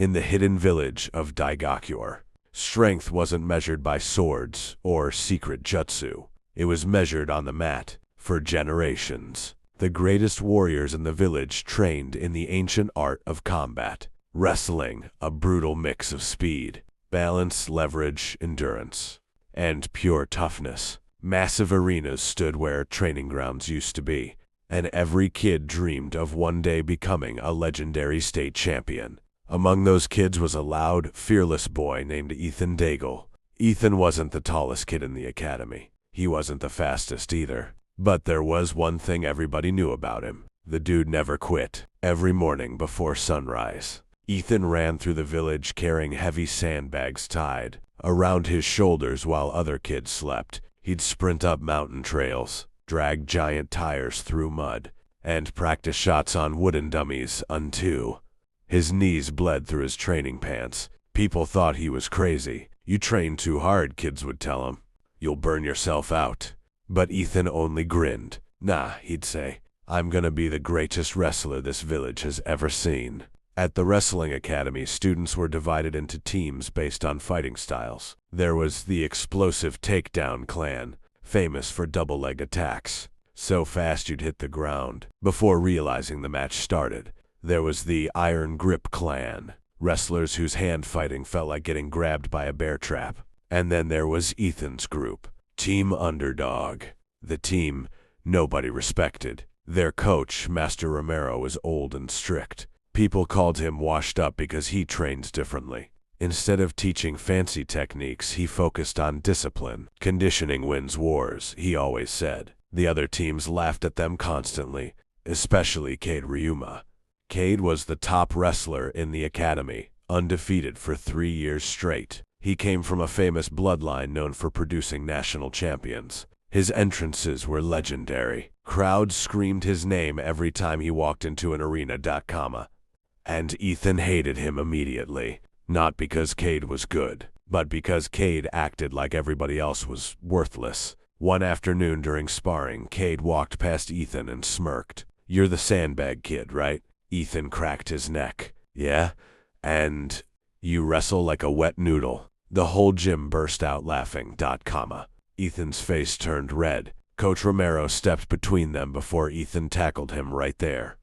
in the hidden village of Daigakyur. Strength wasn't measured by swords or secret jutsu. It was measured on the mat. For generations, the greatest warriors in the village trained in the ancient art of combat. Wrestling, a brutal mix of speed, balance, leverage, endurance, and pure toughness. Massive arenas stood where training grounds used to be, and every kid dreamed of one day becoming a legendary state champion. Among those kids was a loud, fearless boy named Ethan Daigle. Ethan wasn't the tallest kid in the academy. He wasn't the fastest either. But there was one thing everybody knew about him. The dude never quit. Every morning before sunrise, Ethan ran through the village carrying heavy sandbags tied around his shoulders while other kids slept. He'd sprint up mountain trails, drag giant tires through mud, and practice shots on wooden dummies until his knees bled through his training pants. People thought he was crazy. "You train too hard," kids would tell him. "You'll burn yourself out." But Ethan only grinned. "Nah," he'd say, "I'm gonna be the greatest wrestler this village has ever seen." At the wrestling academy, students were divided into teams based on fighting styles. There was the Explosive Takedown Clan, famous for double-leg attacks, so fast you'd hit the ground before realizing the match started. There was the Iron Grip Clan, wrestlers whose hand fighting felt like getting grabbed by a bear trap. And then there was Ethan's group, Team Underdog, the team nobody respected. Their coach, Master Romero, was old and strict. People called him washed up because he trained differently. Instead of teaching fancy techniques, he focused on discipline. "Conditioning wins wars," he always said. The other teams laughed at them constantly, especially Cade Ryuma. Cade was the top wrestler in the academy, undefeated for 3 years straight. He came from a famous bloodline known for producing national champions. His entrances were legendary. Crowds screamed his name every time he walked into an arena. And Ethan hated him immediately. Not because Cade was good, but because Cade acted like everybody else was worthless. One afternoon during sparring, Cade walked past Ethan and smirked. "You're the sandbag kid, right?" Ethan cracked his neck. "Yeah? And you wrestle like a wet noodle." The whole gym burst out laughing. Ethan's face turned red. Coach Romero stepped between them before Ethan tackled him right there.